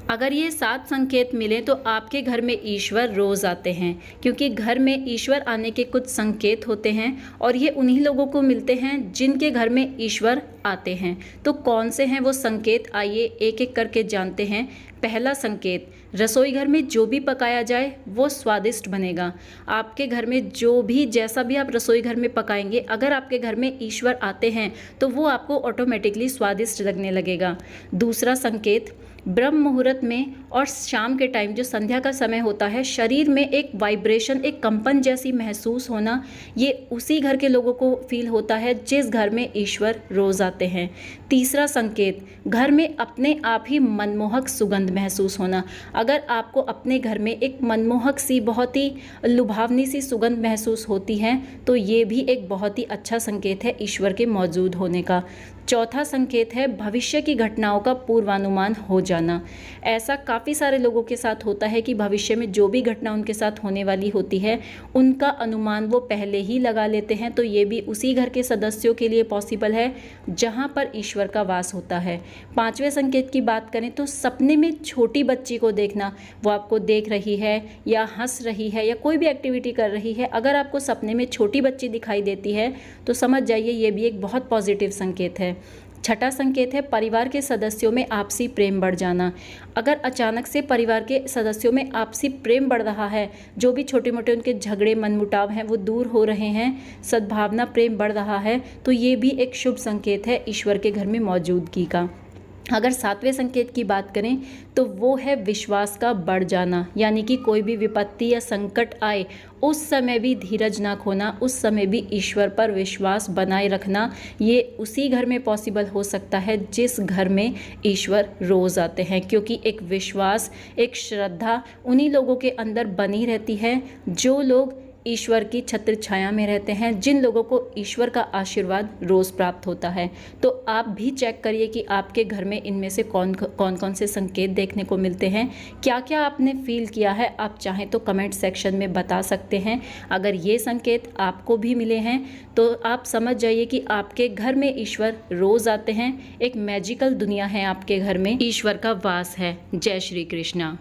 अगर ये 7 संकेत मिले तो आपके घर में ईश्वर रोज आते हैं, क्योंकि घर में ईश्वर आने के कुछ संकेत होते हैं और ये उन्हीं लोगों को मिलते हैं जिनके घर में ईश्वर आते हैं। तो कौन से हैं वो संकेत, आइए एक एक करके जानते हैं। पहला संकेत, रसोई घर में जो भी पकाया जाए वो स्वादिष्ट बनेगा। आपके घर में जो भी जैसा भी आप रसोई घर में पकाएंगे, अगर आपके घर में ईश्वर आते हैं तो वो आपको ऑटोमेटिकली स्वादिष्ट लगने लगेगा। दूसरा संकेत, ब्रह्म मुहूर्त में और शाम के टाइम जो संध्या का समय होता है, शरीर में एक वाइब्रेशन, एक कंपन जैसी महसूस होना, ये उसी घर के लोगों को फील होता है जिस घर में ईश्वर रोज आते हैं। तीसरा संकेत, घर में अपने आप ही मनमोहक सुगंध महसूस होना। अगर आपको अपने घर में एक मनमोहक सी, बहुत ही लुभावनी सी सुगंध महसूस होती है तो ये भी एक बहुत ही अच्छा संकेत है ईश्वर के मौजूद होने का। चौथा संकेत है भविष्य की घटनाओं का पूर्वानुमान हो जाना। ऐसा काफ़ी सारे लोगों के साथ होता है कि भविष्य में जो भी घटना उनके साथ होने वाली होती है उनका अनुमान वो पहले ही लगा लेते हैं। तो ये भी उसी घर के सदस्यों के लिए पॉसिबल है जहाँ पर ईश्वर का वास होता है। पांचवें संकेत की बात करें तो सपने में छोटी बच्ची को देखना, वो आपको देख रही है या हंस रही है या कोई भी एक्टिविटी कर रही है, अगर आपको सपने में छोटी बच्ची दिखाई देती है तो समझ जाइए ये भी एक बहुत पॉजिटिव संकेत है। छठा संकेत है परिवार के सदस्यों में आपसी प्रेम बढ़ जाना। अगर अचानक से परिवार के सदस्यों में आपसी प्रेम बढ़ रहा है, जो भी छोटे मोटे उनके झगड़े मनमुटाव हैं वो दूर हो रहे हैं, सद्भावना प्रेम बढ़ रहा है, तो ये भी एक शुभ संकेत है ईश्वर के घर में मौजूदगी का। अगर सातवें संकेत की बात करें तो वो है विश्वास का बढ़ जाना, यानी कि कोई भी विपत्ति या संकट आए उस समय भी धीरज ना खोना, उस समय भी ईश्वर पर विश्वास बनाए रखना। ये उसी घर में पॉसिबल हो सकता है जिस घर में ईश्वर रोज़ आते हैं, क्योंकि एक विश्वास, एक श्रद्धा उन्हीं लोगों के अंदर बनी रहती है जो लोग ईश्वर की छत्र छाया में रहते हैं, जिन लोगों को ईश्वर का आशीर्वाद रोज़ प्राप्त होता है। तो आप भी चेक करिए कि आपके घर में इनमें से कौन कौन से संकेत देखने को मिलते हैं, क्या क्या आपने फील किया है। आप चाहें तो कमेंट सेक्शन में बता सकते हैं। अगर ये संकेत आपको भी मिले हैं तो आप समझ जाइए कि आपके घर में ईश्वर रोज़ आते हैं। एक मैजिकल दुनिया है आपके घर में, ईश्वर का वास है। जय श्री कृष्णा।